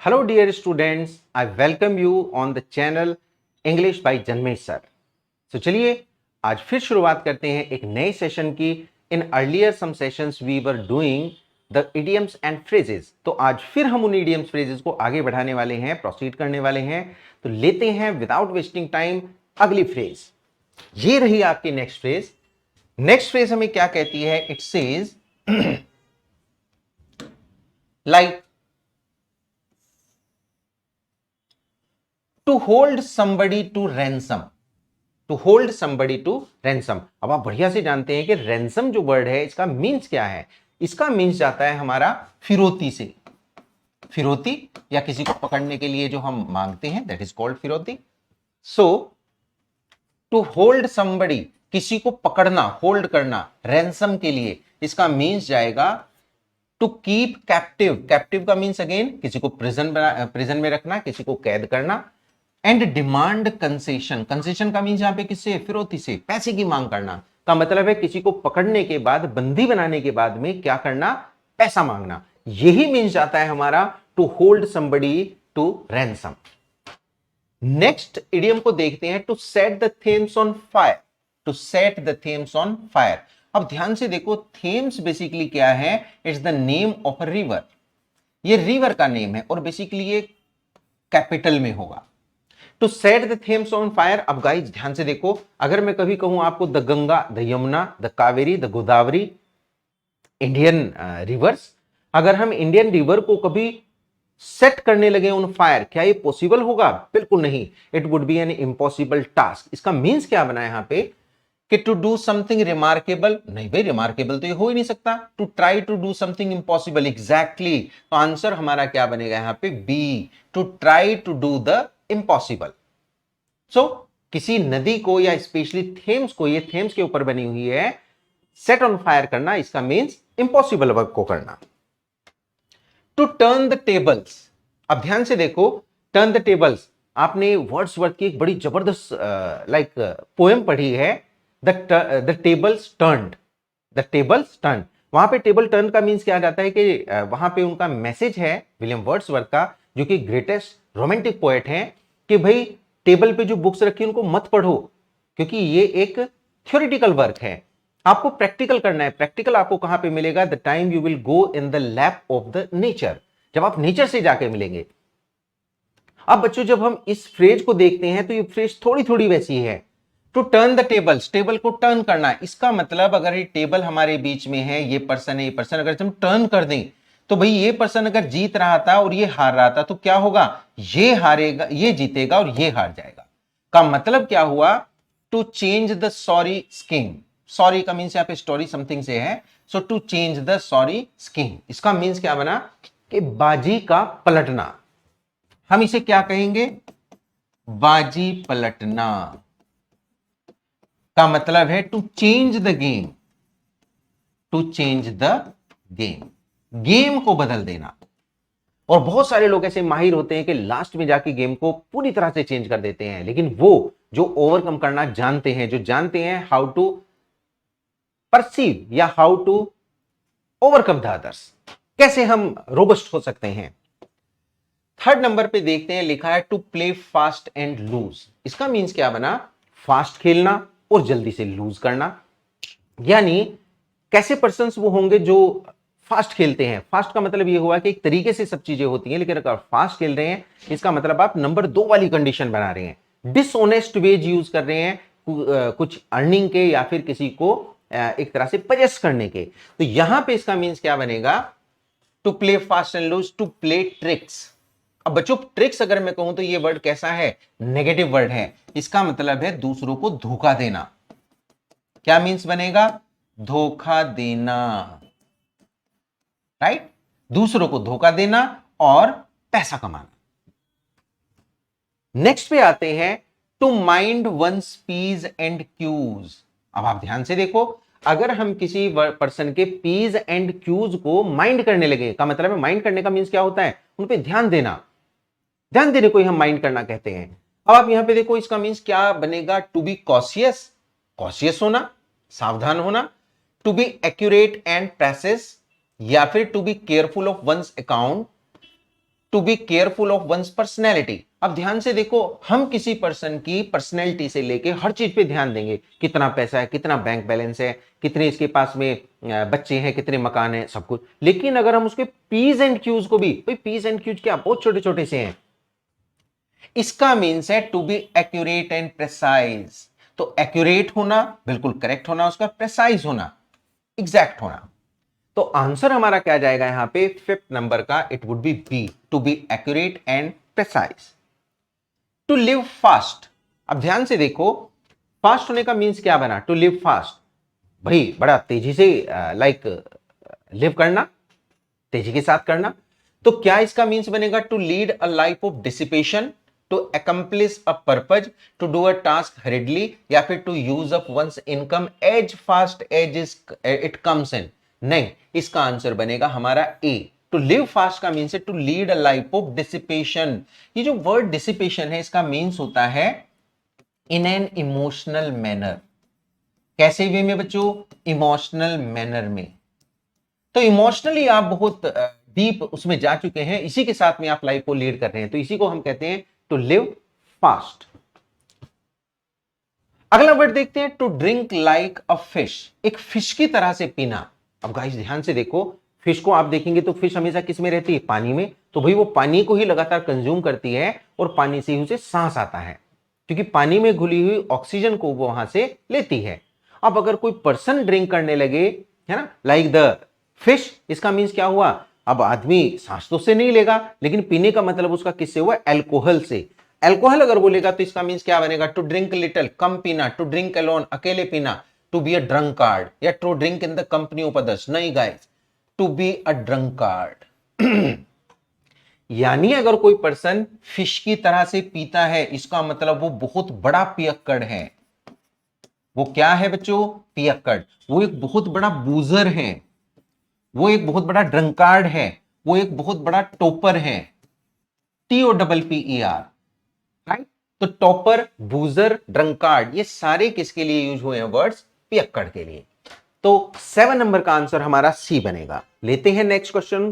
Hello dear students, I welcome you on the channel English by Janmesh sir. So चलिए आज फिर शुरुआत करते हैं एक नए सेशन की. In earlier some sessions we were doing the idioms and phrases. तो आज फिर हम उन इडियम्स फ्रेजेस को आगे बढ़ाने वाले हैं, प्रोसीड करने वाले हैं. तो लेते हैं विदाउट वेस्टिंग टाइम अगली फ्रेज. ये रही आपकी नेक्स्ट फ्रेज. नेक्स्ट फ्रेज हमें क्या कहती है? It says like to hold somebody to ransom. To hold somebody to ransom. अब आप बढ़िया से जानते हैं कि रैंसम जो वर्ड है इसका मीन्स क्या है. इसका मीन्स जाता है हमारा फिरौती से. फिरौती या किसी को पकड़ने के लिए जो हम मांगते हैं, दैट इज कॉल्ड फिरौती. सो टू होल्ड somebody, किसी को पकड़ना, होल्ड करना, रैंसम के लिए, इसका मीन्स जाएगा टू कीप कैप्टिव. कैप्टिव का मीन्स अगेन किसी को प्रिजन में रखना, किसी को कैद करना. And demand concession. कंसेशन का मीन्स यहां पे किससे? फिरौती से, पैसे की मांग करना का मतलब है किसी को पकड़ने के बाद, बंदी बनाने के बाद में क्या करना? पैसा मांगना. यही मीन्स जाता है हमारा to hold somebody to ransom. Next idiom को देखते हैं, to set the Thames on fire. To set the Thames on fire. अब ध्यान से देखो, थेम्स बेसिकली क्या है? It's the name of a river. ये रिवर का नेम है और बेसिकली ये कैपिटल में होगा. To set the Thames on fire. अब गाइस ध्यान से देखो, अगर मैं कभी कहूं आपको the Ganga, the Yamuna, the Kaveri, the Godavari, Indian reverse, अगर हम इंडियन रिवर को कभी सेट करने लगे ऑन फायर, क्या ये पॉसिबल होगा? बिल्कुल नहीं. It would B an impossible task. इसका मीन्स क्या बना यहां पे कि टू डू समथिंग रिमार्केबल. नहीं भाई, रिमार्केबल तो ये हो ही नहीं सकता. To try to do something impossible. Exactly. तो आंसर हमारा क्या बनेगा यहां पे? B. To try to do the impossible. So किसी नदी को या स्पेशली थेम्स को, ये थेम्स के ऊपर बनी हुई है, सेट ऑन फायर करना, इसका मीन्स इम्पॉसिबल वर्क को करना. To turn the tables. अब ध्यान से देखो, टर्न द टेबल्स. आपने वर्ड्सवर्थ की एक बड़ी जबरदस्त लाइक पोएम पढ़ी है, the tables turned. The tables turn. वहां पे टेबल टर्न का मीन्स क्या आ जाता है कि वहां पे उनका मैसेज है विलियम वर्ड्सवर्थ का, जो कि ग्रेटेस्ट रोमांटिक पोएट हैं, कि भाई टेबल पे जो बुक्स रखी उनको मत पढ़ो, क्योंकि ये एक थ्योरेटिकल वर्क है. आपको प्रैक्टिकल करना है. प्रैक्टिकल आपको कहां पे मिलेगा? The time you will go in the lap of the nature. जब आप नेचर से जाके मिलेंगे. अब बच्चों जब हम इस फ्रेज को देखते हैं तो ये फ्रेज थोड़ी थोड़ी वैसी है. To turn the tables. Table को टर्न करना. इसका मतलब अगर ये टेबल हमारे बीच में है, ये पर्सन है, ये पर्सन, अगर हम टर्न कर दें तो भाई ये पर्सन अगर जीत रहा था और ये हार रहा था तो क्या होगा? ये हारेगा, ये जीतेगा और ये हार जाएगा. का मतलब क्या हुआ? To change the sorry scheme. Sorry का मीन्स यहां पे स्टोरी समथिंग से है. So to change the sorry scheme, इसका मीन्स क्या बना? कि बाजी का पलटना. हम इसे क्या कहेंगे? बाजी पलटना. का मतलब है to change the game. To change the game. Game को बदल देना. और बहुत सारे लोग ऐसे माहिर होते हैं कि लास्ट में जाके गेम को पूरी तरह से चेंज कर देते हैं, लेकिन वो जो ओवरकम करना जानते हैं, जो जानते हैं हाउ टू परसीव या how to overcome the others, कैसे हम रोबस्ट हो सकते हैं. थर्ड नंबर पे देखते हैं, लिखा है to play fast and loose. इसका मीन्स क्या बना? फास्ट खेलना और जल्दी से लूज करना. यानी कैसे पर्सन्स वो होंगे जो फास्ट खेलते हैं. फास्ट का मतलब ये हुआ कि एक तरीके से सब चीजें होती हैं, लेकिन अगर फास्ट खेल रहे हैं इसका मतलब आप नंबर 2 वाली कंडीशन बना रहे हैं. डिसऑनेस्ट वेज यूज कर रहे हैं, कुछ अर्निंग के या फिर किसी को एक तरह से पजेस करने के. तो यहां पे इसका मीन्स क्या बनेगा? To play fast and loose. To play tricks. अब बच्चों ट्रिक्स अगर मैं कहूं तो ये वर्ड कैसा है? नेगेटिव वर्ड है. इसका मतलब है दूसरों को धोखा देना. क्या मीन्स बनेगा? धोखा देना. राइट. दूसरों को धोखा देना और पैसा कमाना. नेक्स्ट पे आते हैं, to mind one's p's and q's. अब आप ध्यान से देखो, अगर हम किसी पर्सन के पीज एंड क्यूज को माइंड करने लगे, का मतलब है माइंड करने का मीन्स क्या होता है? उन पे ध्यान देना. ध्यान देने को ही हम माइंड करना कहते हैं. अब आप यहां पे देखो, इसका मीन्स क्या बनेगा? To be cautious. कॉशियस होना, सावधान होना. To be accurate and precise, या फिर to be careful of one's account. To be careful of one's personality. अब ध्यान से देखो, हम किसी पर्सन की पर्सनैलिटी से लेके हर चीज पे ध्यान देंगे, कितना पैसा है, कितना बैंक बैलेंस है, कितने इसके पास में बच्चे हैं, कितने मकान हैं, सब कुछ। लेकिन अगर हम उसके पीज एंड क्यूज को भी, भाई पीज एंड क्यूज क्या, बहुत छोटे छोटे से हैं, इसका मीन्स है to be accurate and precise. तो एक्यूरेट होना, बिल्कुल करेक्ट होना, उसका प्रेसाइज होना, एग्जैक्ट होना। तो आंसर हमारा क्या जाएगा यहां पे, फिफ्थ नंबर का, it would be B, to be accurate and precise. To live fast. अब ध्यान से देखो, फास्ट होने का मीन्स क्या बना, टू लिव फास्ट, भाई बड़ा तेजी से लाइक लिव करना, तेजी के साथ करना। तो क्या इसका मीन्स बनेगा, to lead a life of dissipation, to accomplish a purpose, to do a task hurriedly, या फिर to use up one's income as fast as it comes in. नहीं, इसका आंसर बनेगा हमारा ए। टू लिव फास्ट का means है to lead a life of dissipation. ये जो वर्ड डिसिपेशन है, इसका मीन्स होता है इन एन इमोशनल मैनर। कैसे वे में बच्चों, इमोशनल मैनर में। तो इमोशनली आप बहुत डीप उसमें जा चुके हैं, इसी के साथ में आप लाइफ को लीड कर रहे हैं, तो इसी को हम कहते हैं टू लिव फास्ट। अगला वर्ड देखते हैं, to drink like a fish, एक फिश की तरह से पीना। अब गाइस ध्यान से देखो, फिश को आप देखेंगे तो फिश हमेशा किस में रहती है, पानी में। तो भाई वो पानी को ही लगातार कंज्यूम करती है और पानी से ही उसे सांस आता है, क्योंकि पानी में घुली हुई ऑक्सीजन को वो वहां से लेती है। अब अगर कोई पर्सन ड्रिंक करने लगे, है ना, लाइक द फिश, इसका मीन्स क्या हुआ, अब आदमी सांस तो से नहीं लेगा, लेकिन पीने का मतलब उसका किससे हुआ, एल्कोहल से। एल्कोहल अगर बोलेगा तो इसका मीन्स क्या बनेगा, टू ड्रिंक लिटिल, कम पीना, टू ड्रिंक अलोन, अकेले पीना, टू बी अ ड्रंकार्ड, या to drink in the company of others. नहीं guys, to be a drunkard. यानी अगर कोई पर्सन फिश की तरह से पीता है, इसका मतलब वो बहुत बड़ा पियक्कड़ है। वो क्या है बच्चों, पियक्कड़। वो एक बहुत बड़ा बूजर है, वो एक बहुत बड़ा ड्रंकार्ड है, वो एक बहुत बड़ा टोपर है। TOPPER, right. तो टॉपर, बूजर, ड्रंकार्ड, ये सारे किसके लिए यूज हुए हैं वर्ड्स, पियक्कड़ के लिए। तो 7 नंबर का आंसर हमारा सी बनेगा। लेते हैं next question.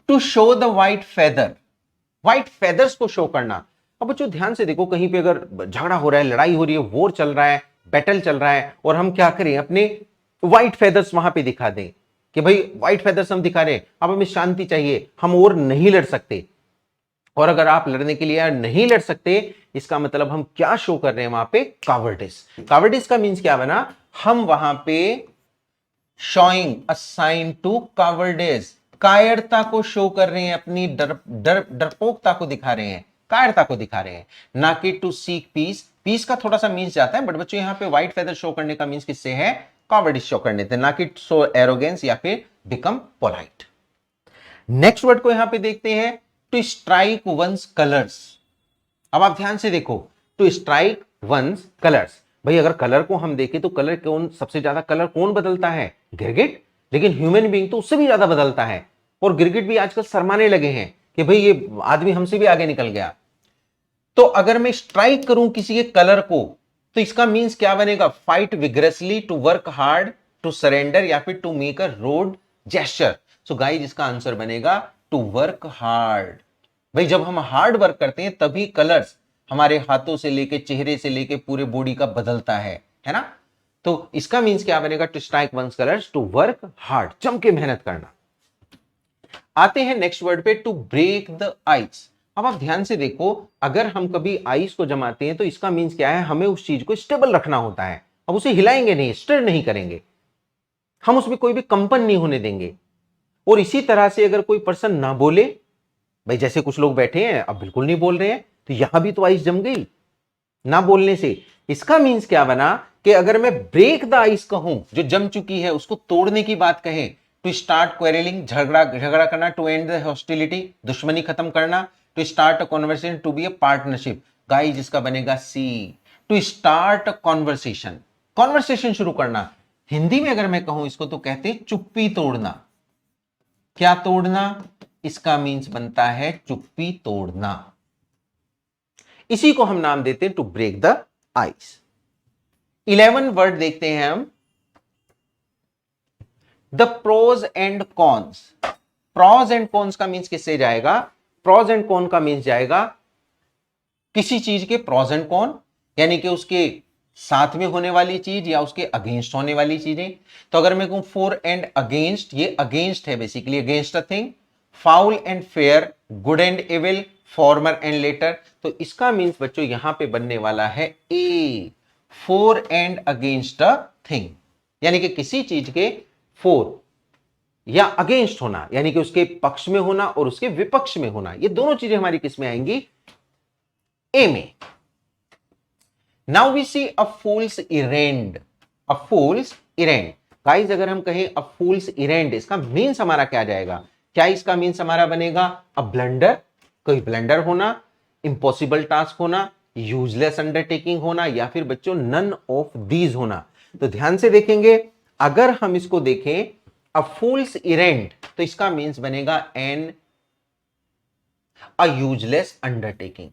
To show the white feather, white feathers को शो करना। अब बच्चों ध्यान से देखो, कहीं पे अगर झगड़ा हो रहा है, लड़ाई हो रही है, वॉर चल रहा है, बैटल चल रहा है, और हम क्या करें, अपने व्हाइट फेदर्स वहां पे दिखा दें कि भाई व्हाइट फेदर्स हम दिखा रहे हैं, अब हमें शांति चाहिए, हम और नहीं लड़ सकते। और अगर आप लड़ने के लिए नहीं लड़ सकते, इसका मतलब हम क्या शो कर रहे हैं वहां पे, कावर्डिस। कावर्डिस का मीन्स क्या बना, हम वहां पे showing a sign to cowardice, कायरता को शो कर रहे हैं, अपनी डरपोकता को दिखा रहे हैं, कायरता को दिखा रहे हैं, ना कि टू सीक पीस। पीस का थोड़ा सा मीन्स जाता है, बट बच्चों यहां पे व्हाइट फेदर शो करने का मीन्स किससे है, कावर्डिस शो करने से, ना कि सो एरोगेंस या फिर बिकम पोलाइट। नेक्स्ट वर्ड को यहां पे देखते हैं, टू स्ट्राइक वंस कलर्स। अब आप ध्यान से देखो, टू स्ट्राइक वंस कलर्स, भाई अगर कलर को हम देखें तो कलर कौन सबसे ज्यादा, कलर कौन बदलता है, गिरगिट। लेकिन ह्यूमन बीइंग तो उससे भी ज्यादा बदलता है, और गिरगिट भी आजकल शर्माने लगे हैं कि भाई ये आदमी हमसे भी आगे निकल गया। तो अगर मैं स्ट्राइक करूं किसी के कलर को, तो इसका मींस क्या बनेगा, fight vigorously, to work hard, to surrender, या फिर to make a rude gesture. So guys इसका आंसर बनेगा टू वर्क हार्ड। भाई जब हम हार्ड वर्क करते हैं तभी कलर्स हमारे हाथों से लेके, चेहरे से लेके, पूरे बॉडी का बदलता है ना। तो इसका मींस क्या बनेगा, to strike one's colours, to work hard, जम के मेहनत करना। आते हैं नेक्स्ट वर्ड पे, टू ब्रेक द आइस। अब आप ध्यान से देखो, अगर हम कभी आइस को जमाते हैं तो इसका मींस क्या है, हमें उस चीज को स्टेबल रखना होता है। अब उसे हिलाएंगे नहीं, स्टर नहीं करेंगे, हम उसमें कोई भी कंपन नहीं होने देंगे। और इसी तरह से अगर कोई पर्सन ना बोले, भाई जैसे कुछ लोग बैठे हैं अब बिल्कुल नहीं बोल रहे हैं, तो यहां भी तो आइस जम गई ना बोलने से। इसका मींस क्या बना कि अगर मैं ब्रेक द आइस कहूं, जो जम चुकी है उसको तोड़ने की बात कहें, टू स्टार्ट क्वेरलिंग, झगड़ा झगड़ा करना, टू एंड द हॉस्टिलिटी, दुश्मनी खत्म करना, to start a conversation, to be a partnership. Guys इसका बनेगा C, to start a conversation, conversation शुरू करना। हिंदी में अगर मैं कहूं इसको तो कहते हैं चुप्पी तोड़ना। क्या तोड़ना, इसका मींस बनता है चुप्पी तोड़ना। इसी को हम नाम देते हैं to break the ice. 11 word देखते हैं हम, the pros and cons. Pros and cons का मीन्स किससे जाएगा? प्रॉज एंड कॉन का मीन्स जाएगा किसी चीज के प्रॉज एंड कॉन, यानी कि उसके साथ में होने वाली चीज या उसके अगेंस्ट होने वाली चीजें। तो अगर मैं कहूं फॉर एंड अगेंस्ट, ये अगेंस्ट है basically, against a thing. Foul and fair, good and evil, former and latter. तो इसका मीन्स बच्चों यहां पे बनने वाला है A, for and against a thing, यानी कि किसी चीज के फॉर या अगेंस्ट होना, यानी कि उसके पक्ष में होना और उसके विपक्ष में होना, ये दोनों चीजें हमारी किस में आएंगी? ए में। Now we see a fool's errand. A fool's errand guys, अगर हम कहें अ फूल्स इरेंड, इसका मीन्स हमारा क्या जाएगा? क्या इसका मीन्स हमारा बनेगा? अ ब्लंडर, कोई ब्लंडर होना, इंपॉसिबल टास्क होना, यूजलेस अंडरटेकिंग होना, या फिर बच्चों नन ऑफ दीज होना। तो ध्यान से देखेंगे, अगर हम इसको देखें अ फूल्स इरेंड, तो इसका मीन्स बनेगा एन अ यूजलेस अंडरटेकिंग।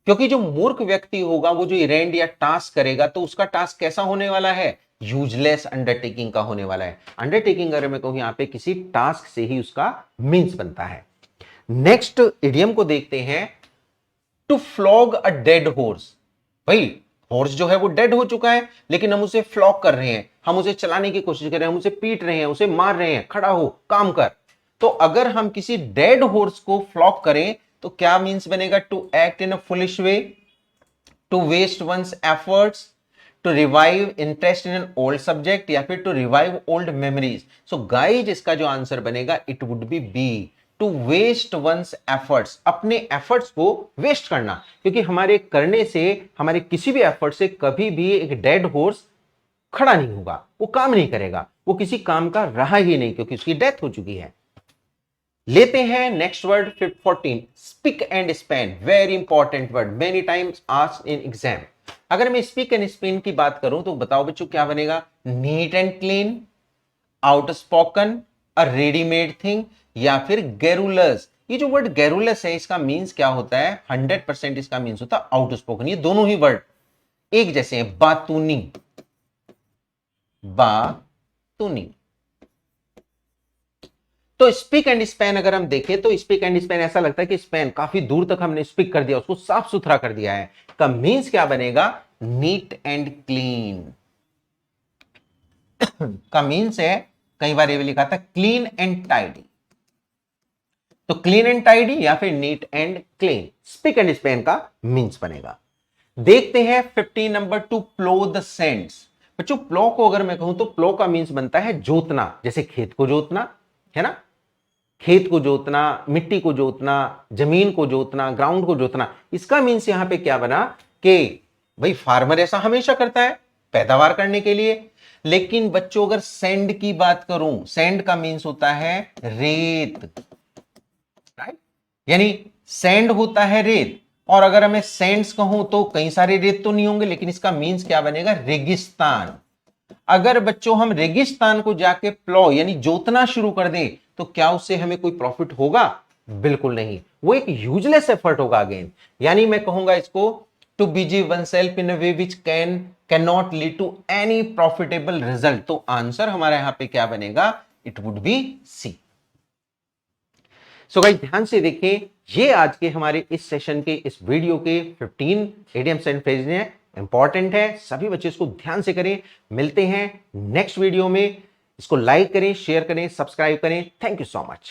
क्योंकि जो मूर्ख व्यक्ति होगा वो जो इरेंड या टास्क करेगा तो उसका टास्क कैसा होने वाला है? यूजलेस अंडरटेकिंग का होने वाला है। अंडरटेकिंग अगर मैं कहूं यहां पे किसी टास्क से ही उसका मीन्स बनता है। नेक्स्ट इडियम को देखते हैं, to flog a dead horse. भाई हॉर्स जो है वो डेड हो चुका है, लेकिन हम उसे फ्लॉग कर रहे हैं, हम उसे चलाने की कोशिश कर रहे हैं, हम उसे पीट रहे हैं, उसे मार रहे हैं, खड़ा हो काम कर। तो अगर हम किसी डेड हॉर्स को फ्लॉग करें तो क्या मीन्स बनेगा? To act in a foolish way, to waste one's efforts, to revive interest in an old subject, या फिर to revive old memories. So guys इसका जो आंसर बनेगा it would be to waste one's efforts, अपने efforts को waste करना। क्योंकि हमारे करने से, हमारे किसी भी एफर्ट से कभी भी एक डेड हॉर्स खड़ा नहीं होगा, वो काम नहीं करेगा, वो किसी काम का रहा ही नहीं, क्योंकि उसकी डेथ हो चुकी है। लेते हैं next word 14, speak and span. Very important word, many times asked in exam. अगर मैं स्पिक एंड स्पेन की बात करूं तो बताओ बच्चों क्या बनेगा? Neat and clean, outspoken, a readymade thing, या फिर गैरुलस। ये जो वर्ड गैरुलस है इसका मींस क्या होता है? 100% इसका मींस होता है आउटस्पोकन। ये दोनों ही वर्ड एक जैसे हैं, बातूनी, बातूनी। तो स्पिक एंड स्पैन अगर हम देखें तो स्पिक एंड स्पैन ऐसा लगता है कि स्पैन काफी दूर तक हमने स्पिक कर दिया, उसको साफ सुथरा कर दिया है। का मींस क्या बनेगा? Neat and clean. का मींस है, कई बार ये भी लिखा था क्लीन एंड टाइडी। तो क्लीन एंड टाइडी या फिर neat and clean, spick and span का मींस बनेगा। देखते हैं 15 number, to plough the sands. बच्चों प्लो को अगर मैं कहूं तो प्लो का मींस बनता है जोतना, जैसे खेत को जोतना है ना, खेत को जोतना, मिट्टी को जोतना, जमीन को जोतना, ग्राउंड को जोतना। इसका मीन्स यहां पे क्या बना कि भाई फार्मर ऐसा हमेशा करता है पैदावार करने के लिए। लेकिन बच्चों अगर सैंड की बात करूं, सैंड का मीन्स होता है रेत, राइट? यानी सैंड होता है रेत, और अगर मैं सैंड्स कहूं तो कई सारे रेत तो नहीं होंगे, लेकिन इसका मीन्स क्या बनेगा? रेगिस्तान। अगर बच्चों हम रेगिस्तान को जाके प्लॉ यानी जोतना शुरू कर दें तो क्या उससे हमें कोई प्रॉफिट होगा? बिल्कुल नहीं, वो एक यूजलेस एफर्ट होगा अगेन। यानी मैं कहूंगा इसको to busy oneself in a way which cannot lead to any profitable result. तो आंसर हमारा यहां पे क्या बनेगा? It would be C. So guys ध्यान से देखिए, ये आज के हमारे इस सेशन के, इस वीडियो के 15 इडियम्स एंड फ्रेजेस हैं, इंपॉर्टेंट है, सभी बच्चे इसको ध्यान से करें। मिलते हैं नेक्स्ट वीडियो में। इसको लाइक करें, शेयर करें, सब्सक्राइब करें। Thank you so much.